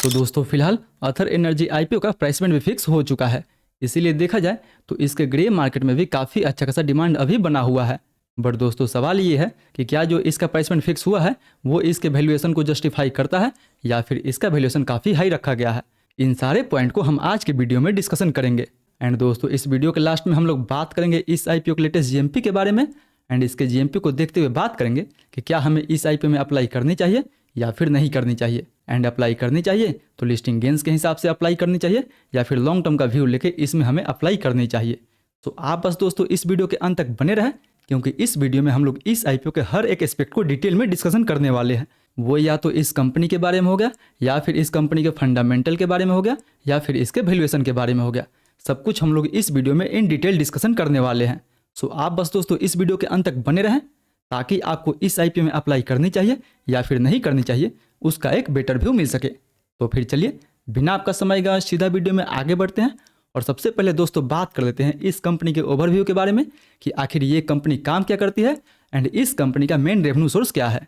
तो दोस्तों फिलहाल अथर एनर्जी आईपीओ का प्राइसमेंट भी फिक्स हो चुका है। इसीलिए देखा जाए तो इसके ग्रे मार्केट में भी काफ़ी अच्छा खासा डिमांड अभी बना हुआ है। बट दोस्तों सवाल ये है कि क्या जो इसका प्राइसमेंट फिक्स हुआ है वो इसके वैल्यूएशन को जस्टिफाई करता है या फिर इसका वैल्यूएशन काफ़ी हाई रखा गया है। इन सारे पॉइंट को हम आज के वीडियो में डिस्कशन करेंगे। एंड दोस्तों इस वीडियो के लास्ट में हम लोग बात करेंगे इस आईपीओ के लेटेस्ट जीएमपी के बारे में। एंड इसके जीएमपी को देखते हुए बात करेंगे कि क्या हमें इस आईपीओ में अप्लाई करनी चाहिए या फिर नहीं करनी चाहिए। एंड अप्लाई करनी चाहिए तो लिस्टिंग गेंस के हिसाब से अप्लाई करनी चाहिए या फिर लॉन्ग टर्म का व्यू लेके इसमें हमें अप्लाई करनी चाहिए। तो आप बस दोस्तों इस वीडियो के अंत तक बने रहें, क्योंकि इस वीडियो में हम लोग इस आईपीओ के हर एक एस्पेक्ट को डिटेल में डिस्कशन करने वाले हैं। वो या तो इस कंपनी के बारे में हो गया, या फिर इस कंपनी के फंडामेंटल के बारे में हो गया, या फिर इसके वैल्यूएशन के बारे में हो गया। सब कुछ हम लोग इस वीडियो में इन डिटेल डिस्कशन करने वाले हैं। सो आप बस दोस्तों इस वीडियो के अंत तक बने रहें, ताकि आपको इस आईपीओ में अप्लाई करनी चाहिए या फिर नहीं करनी चाहिए उसका एक बेटर व्यू मिल सके। तो फिर चलिए बिना आपका समय गवाए सीधा वीडियो में आगे बढ़ते हैं। और सबसे पहले दोस्तों बात कर लेते हैं इस कंपनी के ओवरव्यू के बारे में कि आखिर ये कंपनी काम क्या करती है एंड इस कंपनी का मेन रेवेन्यू सोर्स क्या है।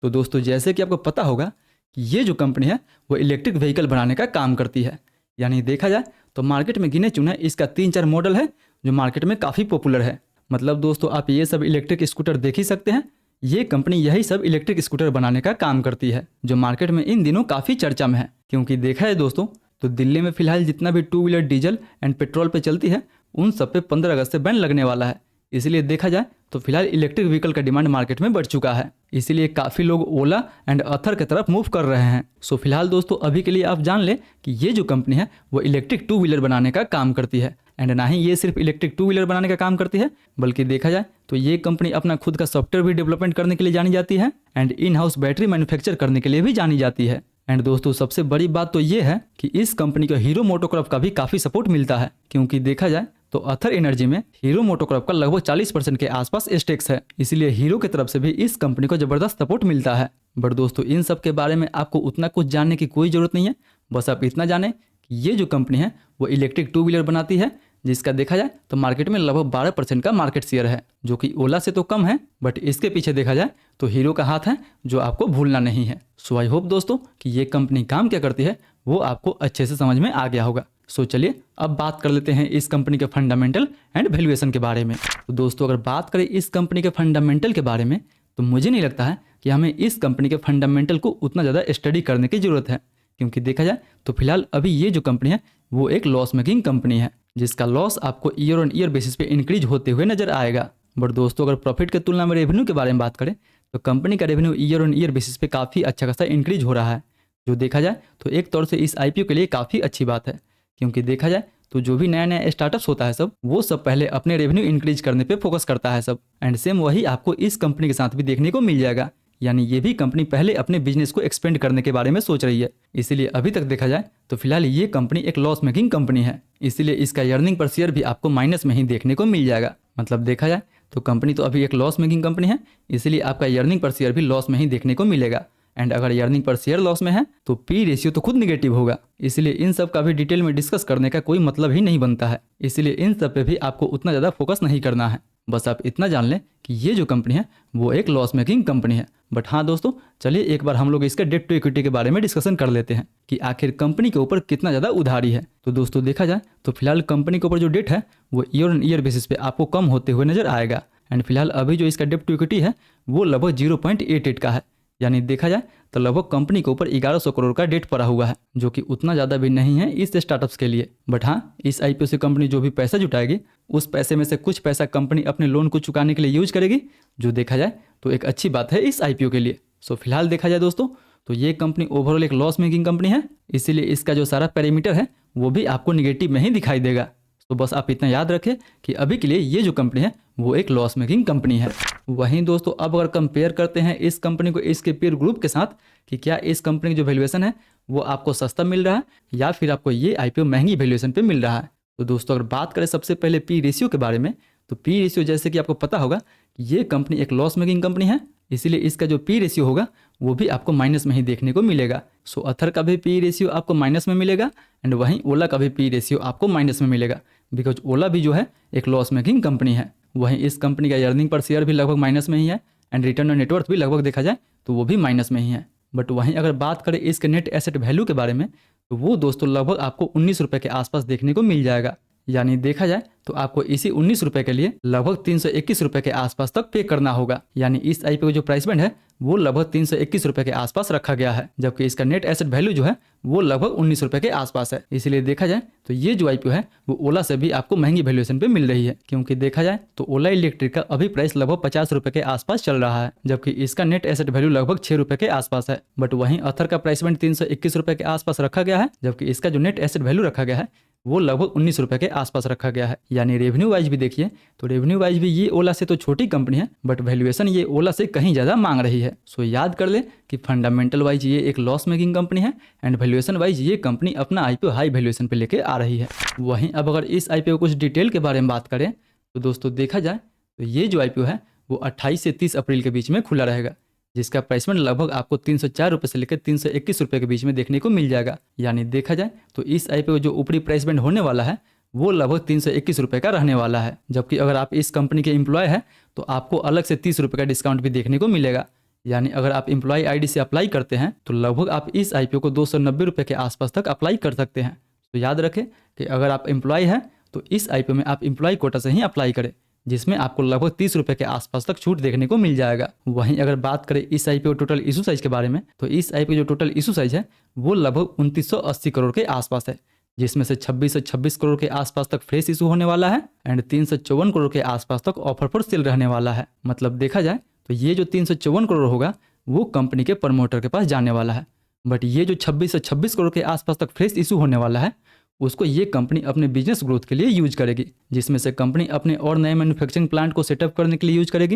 तो दोस्तों जैसे कि आपको पता होगा कि ये जो कंपनी है वो इलेक्ट्रिक व्हीकल बनाने का काम करती है। यानी देखा जाए तो मार्केट में गिने चुने इसका 3-4 मॉडल है जो मार्केट में काफ़ी पॉपुलर है। मतलब दोस्तों आप ये सब इलेक्ट्रिक स्कूटर देख ही सकते हैं। ये कंपनी यही सब इलेक्ट्रिक स्कूटर बनाने का काम करती है जो मार्केट में इन दिनों काफ़ी चर्चा में है। क्योंकि देखा है दोस्तों तो दिल्ली में फिलहाल जितना भी 2 व्हीलर डीजल एंड पेट्रोल पे चलती है उन सब पे 15 अगस्त से बैन लगने वाला है। इसलिए देखा जाए तो फिलहाल इलेक्ट्रिक व्हीकल का डिमांड मार्केट में बढ़ चुका है। इसीलिए काफ़ी लोग ओला एंड अथर की तरफ मूव कर रहे हैं। सो फिलहाल दोस्तों अभी के लिए आप जान ले कि ये जो कंपनी है वो इलेक्ट्रिक 2 व्हीलर बनाने का काम करती है। एंड ना ही ये सिर्फ इलेक्ट्रिक 2 व्हीलर बनाने का काम करती है, बल्कि देखा जाए तो ये कंपनी अपना खुद का सॉफ्टवेयर भी डेवलपमेंट करने के लिए जानी जाती है and in house battery manufacture करने के लिए भी जानी जाती है। एंड दोस्तों सबसे बड़ी बात तो ये है कि इस कंपनी को हीरो मोटोकॉर्प का भी काफ़ी सपोर्ट मिलता है। क्योंकि देखा जाए तो अथर एनर्जी में हीरो मोटोकॉर्प का लगभग 40% के आसपास स्टेक्स है। इसलिए हीरो की तरफ से भी इस कंपनी को जबरदस्त सपोर्ट मिलता है। बट दोस्तों इन सब के बारे में आपको उतना कुछ जानने की कोई ज़रूरत नहीं है। बस आप इतना जानें कि ये जो कंपनी है वो इलेक्ट्रिक 2 व्हीलर बनाती है, जिसका देखा जाए तो मार्केट में लगभग 12% का मार्केट शेयर है, जो कि ओला से तो कम है। बट इसके पीछे देखा जाए तो हीरो का हाथ है, जो आपको भूलना नहीं है। सो आई होप दोस्तों कि ये कंपनी काम क्या करती है वो आपको अच्छे से समझ में आ गया होगा। सो चलिए अब बात कर लेते हैं इस कंपनी के फंडामेंटल एंड वैल्यूएशन के बारे में। तो दोस्तों अगर बात करें इस कंपनी के फंडामेंटल के बारे में तो मुझे नहीं लगता है कि हमें इस कंपनी के फंडामेंटल को उतना ज़्यादा स्टडी करने की ज़रूरत है। क्योंकि देखा जाए तो फिलहाल अभी ये जो कंपनी है वो एक लॉस मेकिंग कंपनी है, जिसका लॉस आपको ईयर ऑन ईयर बेसिस पे इंक्रीज होते हुए नजर आएगा। बट दोस्तों अगर प्रॉफिट के तुलना में रेवेन्यू के बारे में बात करें तो कंपनी का revenue year on year basis पे काफ़ी अच्छा खासा इंक्रीज हो रहा है, जो देखा जाए तो एक तौर से इस आईपीओ के लिए काफ़ी अच्छी बात है। क्योंकि देखा जाए तो जो भी नया नया स्टार्टअप्स होता है सब वो सब पहले अपने रेवेन्यू इंक्रीज करने पे फोकस करता है सब। एंड सेम वही आपको इस कंपनी के साथ भी देखने को मिल जाएगा। यानी ये भी कंपनी पहले अपने बिजनेस को एक्सपेंड करने के बारे में सोच रही है। इसीलिए अभी तक देखा जाए तो फिलहाल ये कंपनी एक लॉस मेकिंग कंपनी है। इसीलिए इसका अर्निंग पर शेयर भी आपको माइनस में ही देखने को मिल जाएगा। मतलब देखा जाए तो कंपनी तो अभी एक लॉस मेकिंग कंपनी है, इसीलिए आपका अर्निंग पर शेयर भी लॉस में ही देखने को मिलेगा। एंड अगर अर्निंग पर शेयर लॉस में है तो पी रेशियो तो खुद निगेटिव होगा। इसलिए इन सब का भी डिटेल में डिस्कस करने का कोई मतलब ही नहीं बनता है। इसलिए इन सब पे भी आपको उतना ज़्यादा फोकस नहीं करना है। बस आप इतना जान लें कि ये जो कंपनी है वो एक लॉस मेकिंग कंपनी है। बट हाँ दोस्तों चलिए एक बार हम लोग इसके डेट टू इक्विटी के बारे में डिस्कशन कर लेते हैं कि आखिर कंपनी के ऊपर कितना ज़्यादा उधारी है। तो दोस्तों देखा जाए तो फिलहाल कंपनी के ऊपर जो डेट है वो ईयर ऑन ईयर बेसिस पे आपको कम होते हुए नजर आएगा। एंड फिलहाल अभी जो इसका डेट टू इक्विटी है वो लगभग 0.88 का है। यानी देखा जाए तो लगभग कंपनी के ऊपर 1100 करोड़ का डेट पड़ा हुआ है, जो कि उतना ज़्यादा भी नहीं है इस स्टार्टअप्स के लिए। बट हाँ इस आईपीओ से कंपनी जो भी पैसा जुटाएगी उस पैसे में से कुछ पैसा कंपनी अपने लोन को चुकाने के लिए यूज करेगी, जो देखा जाए तो एक अच्छी बात है इस आईपीओ के लिए। सो फिलहाल देखा जाए दोस्तों तो ये कंपनी ओवरऑल एक लॉस मेकिंग कंपनी है, इसीलिए इसका जो सारा पैरामीटर है वो भी आपको निगेटिव में ही दिखाई देगा। तो बस आप इतना याद रखें कि अभी के लिए ये जो कंपनी है वो एक लॉस मेकिंग कंपनी है। वहीं दोस्तों अब अगर कंपेयर करते हैं इस कंपनी को इसके पीयर ग्रुप के साथ कि क्या इस कंपनी की जो वैल्यूएशन है वो आपको सस्ता मिल रहा है या फिर आपको ये आईपीओ महंगी वैल्यूएशन पे मिल रहा है। तो दोस्तों अगर बात करें सबसे पहले पी रेशियो के बारे में तो पी रेशियो जैसे कि आपको पता होगा कि ये कंपनी एक लॉस मेकिंग कंपनी है, इसीलिए इसका जो पी रेशियो होगा वो भी आपको माइनस में ही देखने को मिलेगा। सो अथर का भी पी रेशियो आपको माइनस में मिलेगा एंड वहीं ओला का भी पी रेशियो आपको माइनस में मिलेगा, बिकॉज ओला भी जो है एक लॉस मेकिंग कंपनी है। वहीं इस कंपनी का अर्निंग पर शेयर भी लगभग माइनस में ही है एंड रिटर्न ऑन नेटवर्थ भी लगभग देखा जाए तो वो भी माइनस में ही है। बट वहीं अगर बात करें इसके नेट एसेट वैल्यू के बारे में, तो वो दोस्तों लगभग आपको 19 रुपये के आसपास देखने को मिल जाएगा। यानी देखा जाए तो आपको इसी 19 रुपये के लिए लगभग 321 रुपये के आसपास तक पे करना होगा। यानी इस आईपीओ का जो प्राइस बैंड है वो लगभग 321 रुपये के आसपास रखा गया है, जबकि इसका नेट एसेट वैल्यू जो है वो लगभग 19 रुपये के आसपास है। इसलिए देखा जाए तो ये जो आईपीओ है वो ओला से भी आपको महंगी वैल्यूएशन पे मिल रही है, क्योंकि देखा जाए तो ओला इलेक्ट्रिक का अभी प्राइस लगभग 50 रुपये के आसपास चल रहा है, जबकि इसका नेट एसेट वैल्यू लगभग 6 रुपये के आसपास है। बट वहीं अथर का प्राइस बैंड 321 रुपये के आसपास रखा गया है, जबकि इसका जो नेट एसेट वैल्यू रखा गया है वो लगभग 19 रुपये के आसपास रखा गया है। यानी रेवेन्यू वाइज भी देखिए तो रेवेन्यू वाइज भी ये ओला से तो छोटी कंपनी है, बट वैल्यूएशन ये ओला से कहीं ज़्यादा मांग रही है। सो याद कर ले कि फंडामेंटल वाइज ये एक लॉस मेकिंग कंपनी है एंड वैल्यूएशन वाइज ये कंपनी अपना आईपीओ हाई वैल्यूएशन पे लेके आ रही है। वहीं अब अगर इस आईपीओ कुछ डिटेल के बारे में बात करें तो दोस्तों देखा जाए तो ये जो आईपीओ है वो 28 से 30 अप्रैल के बीच में खुला रहेगा, जिसका प्राइसमेंट लगभग आपको 304 रुपये से लेकर 321 रुपये के बीच में देखने को मिल जाएगा। यानी देखा जाए तो इस आईपीओ जो ऊपरी प्राइस बैंड होने वाला है वो लगभग 321 रुपये का रहने वाला है, जबकि अगर आप इस कंपनी के एम्प्लॉय हैं तो आपको अलग से 30 रुपये का डिस्काउंट भी देखने को मिलेगा। यानी अगर आप एम्प्लॉय आईडी से अप्लाई करते हैं तो लगभग आप इस आईपीओ को 290 रुपये के आसपास तक अप्लाई कर सकते हैं। तो याद रखें कि अगर आप एम्प्लॉय हैं तो इस आईपीओ में आप एम्प्लॉय कोटा से ही अप्लाई करें, जिसमें आपको लगभग 30 रुपये के आसपास तक छूट देखने को मिल जाएगा। वहीं अगर बात करें इस आईपीओ टोटल इशू साइज के बारे में, तो इस आईपीओ जो टोटल इशू साइज है वो लगभग 2980 करोड़ के आसपास है, जिसमें से 26 से 26 करोड़ के आसपास तक फ्रेश इशू होने वाला है एंड 354 करोड़ के आसपास तक ऑफर पर सेल रहने वाला है। मतलब देखा जाए तो ये जो 354 करोड़ होगा वो कंपनी के प्रमोटर के पास जाने वाला है, बट ये जो 26 से 26 करोड़ के आसपास तक फ्रेश इशू होने वाला है उसको ये कंपनी अपने बिजनेस ग्रोथ के लिए यूज करेगी, जिसमें से कंपनी अपने और नए मैन्युफैक्चरिंग प्लांट को सेटअप करने के लिए यूज करेगी,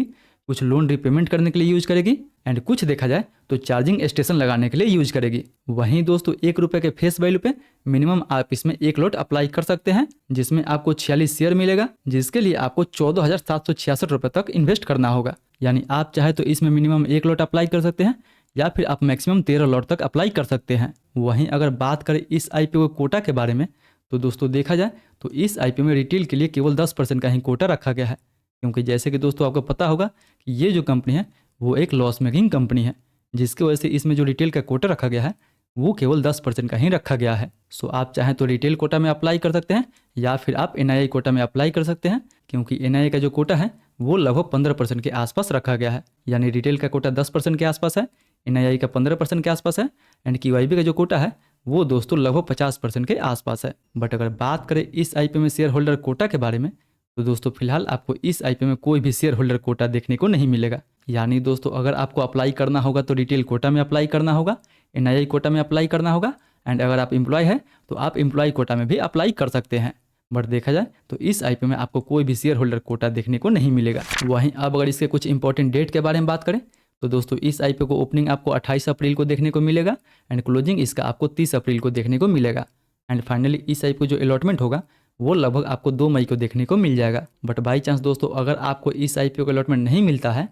कुछ लोन रिपेमेंट करने के लिए यूज करेगी एंड कुछ देखा जाए तो चार्जिंग स्टेशन लगाने के लिए यूज करेगी। वहीं दोस्तों 1 रुपये के फेस वैल्यू पे मिनिमम आप इसमें 1 लॉट अप्लाई कर सकते हैं, जिसमें आपको 46 शेयर मिलेगा, जिसके लिए आपको 14,766 रुपये तक इन्वेस्ट करना होगा। यानी आप चाहे तो इसमें मिनिमम 1 लॉट अप्लाई कर सकते हैं या फिर आप मैक्सिमम 13 लॉट तक अप्लाई कर सकते हैं। वहीं अगर बात करें इस आईपीओ के कोटा के बारे में, तो दोस्तों देखा जाए तो इस आईपीओ में रिटेल के लिए केवल 10% का ही कोटा रखा गया है, क्योंकि जैसे कि दोस्तों आपको पता होगा कि ये जो कंपनी है वो एक लॉस मेकिंग कंपनी है, जिसकी वजह से इसमें जो रिटेल का कोटा रखा गया है वो केवल 10% का ही रखा गया है। सो आप चाहें तो रिटेल कोटा में अप्लाई कर सकते हैं या फिर आप एनआईआई कोटा में अप्लाई कर सकते हैं, क्योंकि एनआईआई का जो कोटा है वो लगभग 15% के आसपास रखा गया है। यानी रिटेल का कोटा 10% के आसपास है, एनआईआई का 15% के आसपास है एंड क्यूआईबी का जो कोटा है वो दोस्तों लगभग 50% के आसपास है। बट अगर बात करें इस आईपीओ में शेयर होल्डर कोटा के बारे में, तो दोस्तों फिलहाल आपको इस आईपीओ में कोई भी शेयर होल्डर कोटा देखने को नहीं मिलेगा। यानी दोस्तों अगर आपको अप्लाई करना होगा तो रिटेल कोटा में अप्लाई करना होगा, एनआईआई कोटा में अप्लाई करना होगा एंड अगर आप एम्प्लॉय हैं तो आप एम्प्लॉय कोटा में भी अप्लाई कर सकते हैं। बट देखा जाए तो इस आईपीओ में आपको कोई भी शेयर होल्डर कोटा देखने को नहीं मिलेगा। वहीं अब अगर इसके कुछ इंपॉर्टेंट डेट के बारे में बात करें तो दोस्तों इस आईपीओ को ओपनिंग आपको 28 अप्रैल को देखने को मिलेगा एंड क्लोजिंग इसका आपको 30 अप्रैल को देखने को मिलेगा एंड फाइनली इस आईपीओ जो अलॉटमेंट होगा वो लगभग आपको 2 मई को देखने को मिल जाएगा। बट बाई चांस दोस्तों अगर आपको इस आईपीओ का अलॉटमेंट नहीं मिलता है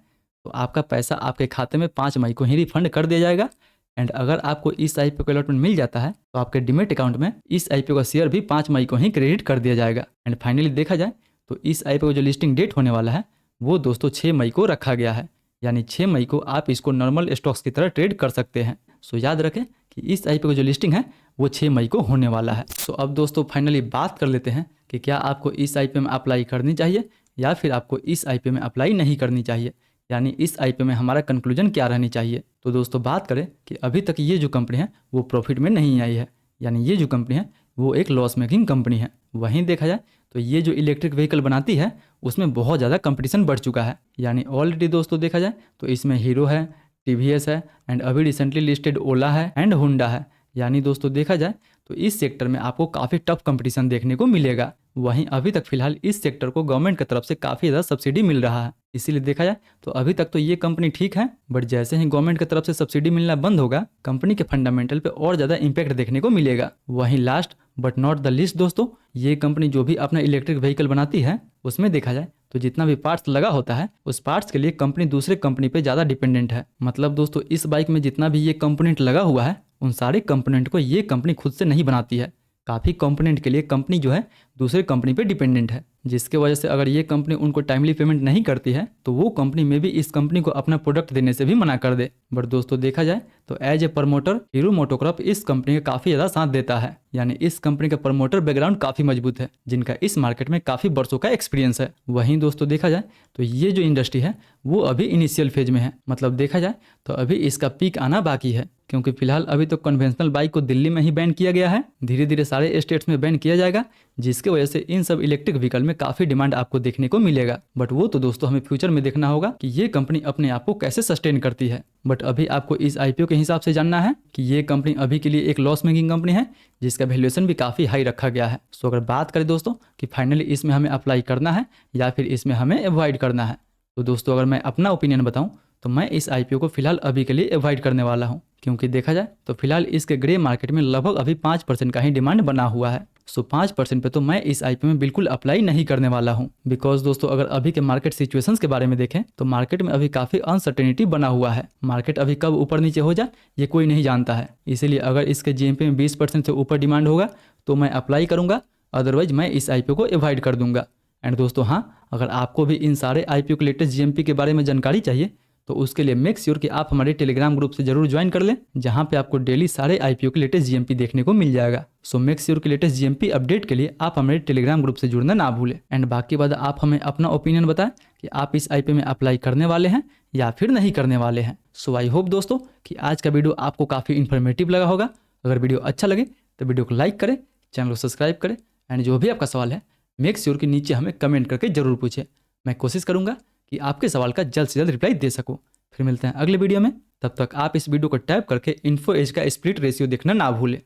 तो आपका पैसा आपके खाते में 5 मई को ही रिफंड कर दिया जाएगा एंड अगर आपको इस आईपीओ का अलॉटमेंट मिल जाता है तो आपके डीमेट अकाउंट में इस आईपीओ का शेयर भी 5 मई को ही क्रेडिट कर दिया जाएगा। एंड फाइनली देखा जाए तो इस आईपीओ जो लिस्टिंग डेट होने वाला है वो दोस्तों 6 मई को रखा गया है, यानी 6 मई को आप इसको नॉर्मल स्टॉक्स की तरह ट्रेड कर सकते हैं। सो याद रखें कि इस आईपीओ की जो लिस्टिंग है वो 6 मई को होने वाला है। सो अब दोस्तों फाइनली बात कर लेते हैं कि क्या आपको इस आईपीओ में अप्लाई करनी चाहिए या फिर आपको इस आईपीओ में अप्लाई नहीं करनी चाहिए, यानी इस आईपीओ में हमारा कंक्लूजन क्या रहनी चाहिए। तो दोस्तों बात करें कि अभी तक ये जो कंपनी है वो प्रॉफिट में नहीं आई है, यानी ये जो कंपनी है वो एक लॉस मेकिंग कंपनी है। वहीं देखा जाए तो ये जो इलेक्ट्रिक व्हीकल बनाती है उसमें बहुत ज़्यादा कंपटीशन बढ़ चुका है। यानी ऑलरेडी दोस्तों देखा जाए तो इसमें हीरो है, टीवीएस है एंड अभी रिसेंटली लिस्टेड ओला है एंड होंडा है। यानी दोस्तों देखा जाए तो इस सेक्टर में आपको काफ़ी टफ कंपटीशन देखने को मिलेगा। वहीं अभी तक फिलहाल इस सेक्टर को गवर्नमेंट की तरफ से काफ़ी ज़्यादा सब्सिडी मिल रहा है, इसीलिए देखा जाए तो अभी तक तो ये कंपनी ठीक है, बट जैसे ही गवर्नमेंट की तरफ से सब्सिडी मिलना बंद होगा कंपनी के फंडामेंटल पे और ज़्यादा इंपैक्ट देखने को मिलेगा। वहीं last but not the least दोस्तों, ये कंपनी जो भी अपना इलेक्ट्रिक व्हीकल बनाती है उसमें देखा जाए तो जितना भी पार्ट्स लगा होता है उस पार्ट्स के लिए कंपनी दूसरे कंपनी पे ज़्यादा डिपेंडेंट है। मतलब दोस्तों इस बाइक में जितना भी ये कंपोनेंट लगा हुआ है उन सारे कंपोनेंट को ये कंपनी खुद से नहीं बनाती है, काफ़ी कंपोनेंट के लिए कंपनी जो है दूसरे कंपनी पे डिपेंडेंट है। जिसके वजह से अगर ये कंपनी उनको टाइमली पेमेंट नहीं करती है तो वो कंपनी में भी इस कंपनी को अपना प्रोडक्ट देने से भी मना कर दे। बट दोस्तों देखा जाए तो as a promoter Hero MotoCorp इस कंपनी का काफी ज्यादा साथ देता है, यानी इस कंपनी का प्रमोटर बैकग्राउंड काफी मजबूत है, जिनका इस मार्केट में काफी वर्षों का एक्सपीरियंस है। वहीं दोस्तों देखा जाए तो ये जो इंडस्ट्री है वो अभी इनिशियल फेज में है, मतलब देखा जाए तो अभी इसका पीक आना बाकी है, क्योंकि फिलहाल अभी तो कन्वेंशनल बाइक को दिल्ली में ही बैन किया गया है, धीरे धीरे सारे स्टेट्स में बैन किया जाएगा, जिसकी वजह से इन सब इलेक्ट्रिक व्हीकल में काफी डिमांड आपको देखने को मिलेगा। बट वो तो दोस्तों हमें फ्यूचर में देखना होगा कि ये कंपनी अपने आप को कैसे सस्टेन करती है। बट अभी आपको इस आईपीओ के हिसाब से जानना है कि ये कंपनी अभी के लिए एक लॉस मेकिंग कंपनी है, जिसका वैल्यूएशन भी काफी हाई रखा गया है। सो अगर बात करें दोस्तों कि फाइनली इसमें हमें अप्लाई करना है या फिर इसमें हमें अवॉइड करना है, तो दोस्तों अगर मैं अपना ओपिनियन बताऊं तो मैं इस आईपीओ को फिलहाल अभी के लिए अवॉइड करने वाला हूं, क्योंकि देखा जाए तो फिलहाल इसके ग्रे मार्केट में लगभग अभी 5% का ही डिमांड बना हुआ है। सो 5% पे तो मैं इस आईपीओ में बिल्कुल अप्लाई नहीं करने वाला हूं, बिकॉज दोस्तों अगर अभी के मार्केट सिचुएशंस के बारे में देखें तो मार्केट में अभी काफी अनसर्टेनिटी बना हुआ है। मार्केट अभी कब ऊपर नीचे हो जाए ये कोई नहीं जानता है, इसीलिए अगर इसके जीएमपी में 20% से ऊपर डिमांड होगा तो मैं अप्लाई करूंगा, अदरवाइज मैं इस आईपीओ को अवॉइड कर दूंगा। एंड दोस्तों हाँ, अगर आपको भी इन सारे आईपीओ के लेटेस्ट जीएमपी के बारे में जानकारी चाहिए तो उसके लिए मेक श्योर कि आप हमारे टेलीग्राम ग्रुप से जरूर ज्वाइन कर लें, जहां पे आपको डेली सारे आईपीओ के लेटेस्ट जीएमपी देखने को मिल जाएगा। सो मेक श्योर कि लेटेस्ट जीएमपी अपडेट के लिए आप हमारे टेलीग्राम ग्रुप से जुड़ना ना भूलें। एंड बाकी बात आप हमें अपना ओपिनियन बताएं कि आप इस आईपीओ में अप्लाई करने वाले हैं या फिर नहीं करने वाले हैं। सो आई होप दोस्तों कि आज का वीडियो आपको काफ़ी इन्फॉर्मेटिव लगा होगा। अगर वीडियो अच्छा लगे तो वीडियो को लाइक करें, चैनल को सब्सक्राइब करें, एंड जो भी आपका सवाल है मेक श्योर कि नीचे हमें कमेंट करके जरूर पूछें। मैं कोशिश करूंगा कि आपके सवाल का जल्द से जल्द रिप्लाई दे सकूं। फिर मिलते हैं अगले वीडियो में, तब तक आप इस वीडियो को टैप करके इन्फो एज का स्प्लिट रेशियो देखना ना भूलें।